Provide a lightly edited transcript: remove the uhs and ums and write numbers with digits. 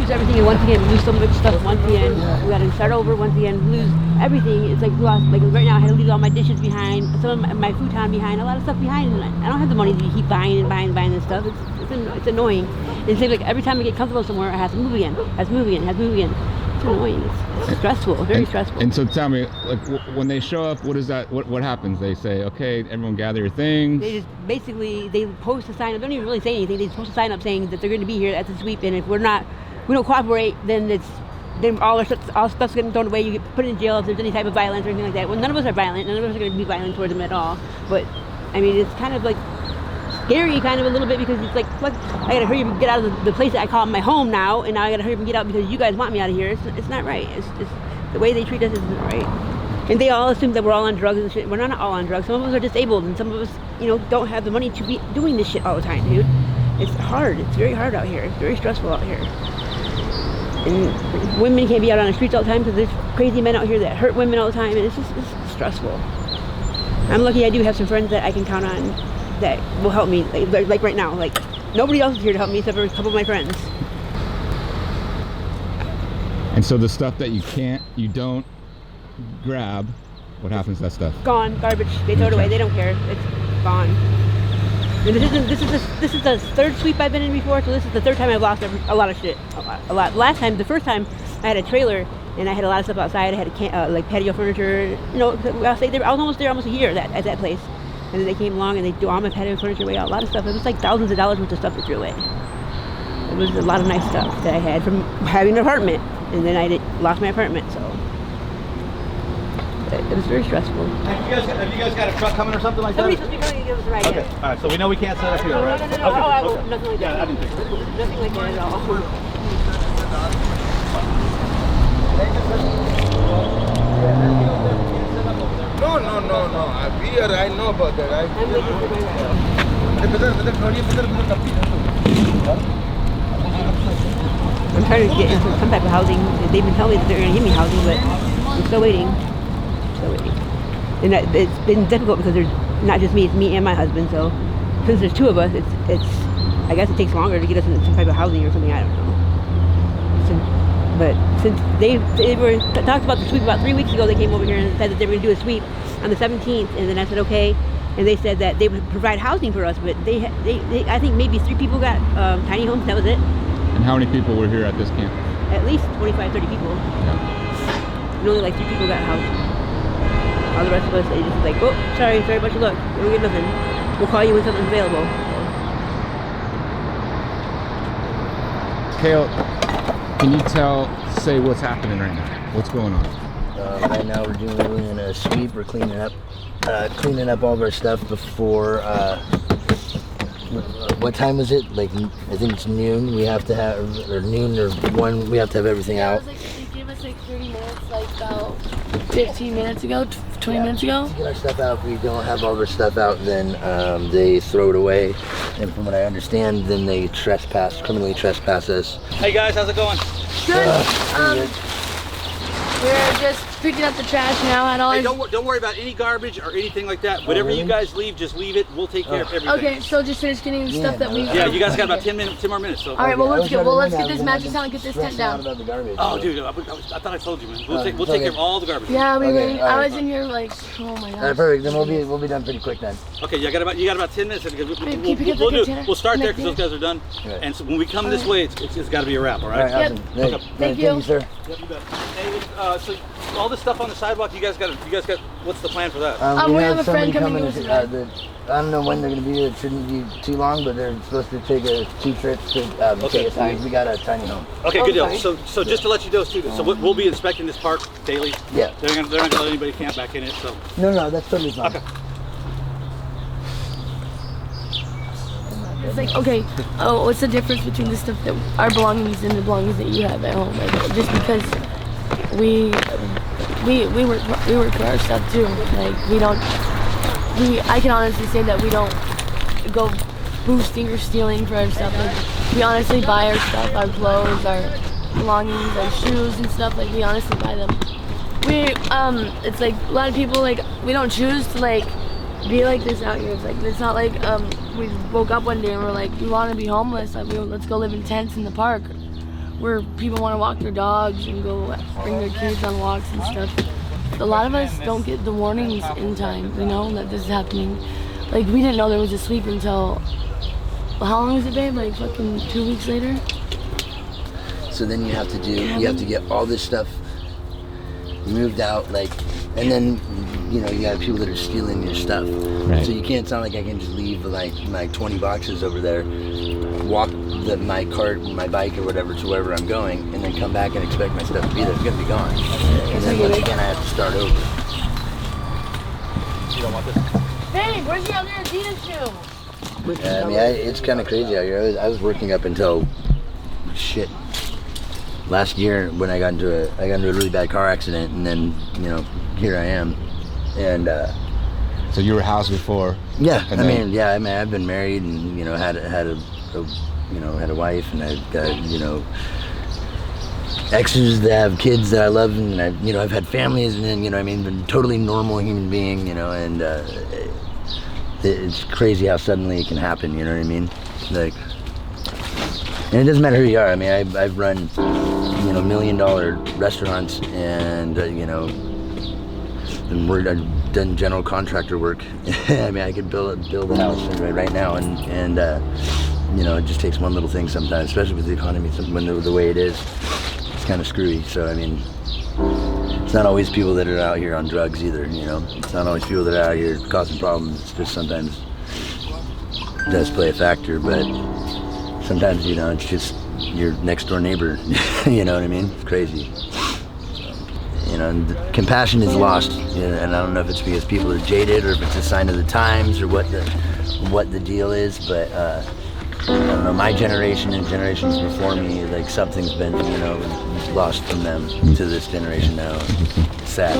lose everything, and once again, we lose so much stuff once again. We gotta start over once again, lose everything. It's like we lost, like right now I had to leave all my dishes behind, some of my futon behind, a lot of stuff behind, and I don't have the money to keep buying this stuff. It's annoying. It seems like every time I get comfortable somewhere, I have to move again. It's annoying. It's stressful, very stressful. And so tell me, like when they show up, what is that? What happens? They say, okay, everyone gather your things. They just basically they post a sign up. Don't even really say anything. They just post a sign up saying that they're going to be here at the sweep, and if we don't cooperate, then all stuff's getting thrown away. You get put in jail if there's any type of violence or anything like that. Well, none of us are violent. None of us are going to be violent towards them at all. But I mean, it's kind of like scary, kind of a little bit, because it's like I gotta hurry up and get out of the place that I call my home now, and now I gotta hurry up and get out because you guys want me out of here. It's not right. It's the way they treat us isn't right. And they all assume that we're all on drugs and shit. We're not all on drugs. Some of us are disabled, and some of us, don't have the money to be doing this shit all the time, dude. It's hard. It's very hard out here. It's very stressful out here. And women can't be out on the streets all the time because there's crazy men out here that hurt women all the time, and it's stressful. I'm lucky I do have some friends that I can count on that will help me, like right now. Like nobody else is here to help me except for a couple of my friends. And so the stuff that you don't grab, what happens to that stuff? Gone, garbage. They throw it away. They don't care. It's gone. And this is the third sweep I've been in before, so this is the third time I've lost a lot of shit. A lot. The first time I had a trailer and I had a lot of stuff outside. I had like patio furniture. I was almost there almost a year at that place. And then they came along and they threw all my patio furniture away, a lot of stuff. It was like thousands of dollars worth of stuff they threw away. It was a lot of nice stuff that I had from having an apartment. And then I lost my apartment, so it was very stressful. Have you guys got a truck coming or something like that? Somebody's supposed to be coming to give us a ride. Okay, all right, so we know we can't set up here, right? No. Okay. Oh, nothing like that. Yeah, I didn't think so. Nothing like that at all. No. Here, I know about that. I'm waiting for my ride. I'm trying to get into some type of housing. They've been telling me that they're going to give me housing, but I'm still waiting. And it's been difficult because there's not just me, it's me and my husband. So since there's two of us, I guess it takes longer to get us into some type of housing or something. I don't know. But since they were talked about the sweep about 3 weeks ago, they came over here and said that they were going to do a sweep on the 17th, and then I said okay, and they said that they would provide housing for us, but they I think maybe 3 people got tiny homes. That was it. And how many people were here at this camp? At least 25, 30 people. Yeah. And only like 3 people got housing. All the rest of us, they just like, oh, sorry about your luck. We don't get nothing. We'll call you when something's available. Kale, can you say what's happening right now? What's going on? Right now we're doing a sweep. We're cleaning up all of our stuff before, what time is it? Like, I think it's noon. We have to have, or noon or 1, we have to have everything out. They gave us like 30 minutes, like about 15 minutes ago, 20 minutes ago. To get our stuff out, if we don't have all of our stuff out, then they throw it away. And from what I understand, then they criminally trespass us. Hey guys, how's it going? Good. We're just picking up the trash now at all. Hey, don't worry about any garbage or anything like that. Whatever you guys leave, just leave it. We'll take care of everything. Okay, so just finish getting the stuff that we. Yeah, you guys got about 10 more minutes. So. All right, well let's get this mattress out and get this tent down. Oh, dude, I thought I told you, man. We'll take care of all the garbage. Yeah, I was in here like, oh my god. All right, perfect. Then we'll be done pretty quick then. Okay, you got about 10 minutes. We'll start there because those guys are done. Right. And so when we come this way, it's got to be a wrap. All right. All right, awesome. Yep. Okay. Thank you, sir. Yep, you bet. Hey, so all this stuff on the sidewalk, you guys got. What's the plan for that? We have a friend coming in. I don't know when they're going to be here. It shouldn't be too long, but they're supposed to take 2 trips to take us out. We got a tiny home. Okay, good deal. So just to let you know, too, so we'll be inspecting this park daily. Yeah. They're not going to let anybody camp back in it. So. No, that's totally fine. Okay. It's like, okay, what's the difference between the stuff that our belongings and the belongings that you have at home? Like, just because we work for our stuff too. Like I can honestly say that we don't go boosting or stealing for our stuff. Like, we honestly buy our stuff, our clothes, our belongings, our shoes and stuff. Like, we honestly buy them. It's like a lot of people, like, we don't choose to like be like this out here. It's like, it's not like we woke up one day and we're like, we want to be homeless. Like, let's go live in tents in the park. where people want to walk their dogs and go bring their kids on walks and stuff. A lot of us don't get the warnings in time, you know, that this is happening. Like, we didn't know there was a sweep until, how long was it, babe? Like fucking 2 weeks later? So then you have to get all this stuff moved out, like, and then, you know, you have people that are stealing your stuff. Right. So you can't, it's not like I can just leave like 20 boxes over there, walk my cart, my bike or whatever to wherever I'm going, and then come back and expect my stuff to be there. It's gonna be gone. And then once again, I have to start over. You don't want this? Babe, where's the other Adidas shoe? Yeah, I mean, it's kind of crazy out here. I was working up until shit last year when I got into a really bad car accident, and then, you know, here I am. And So you were housed before? yeah, And I then- mean, I've been married and, you know, had a wife, and I've got, you know, exes that have kids that I love, and I've had families, and then, you know, I mean, been a totally normal human being, you know, and it's crazy how suddenly it can happen, you know what I mean? Like, and it doesn't matter who you are. I mean, I've run, you know, $1 million restaurants, and you know, I've done general contractor work. I mean, I could build a house right now, and you know, it just takes one little thing sometimes, especially with the economy when the way it is. It's kind of screwy. So I mean, it's not always people that are out here on drugs either. You know, it's not always people that are out here causing problems. It's just sometimes it does play a factor, but sometimes, you know, it's just your next door neighbor. You know what I mean? It's crazy. You know, and compassion is lost, you know, and I don't know if it's because people are jaded or if it's a sign of the times or what the deal is, but I don't know, my generation and generations before me, like, something's been, you know, lost from them to this generation now. It's sad.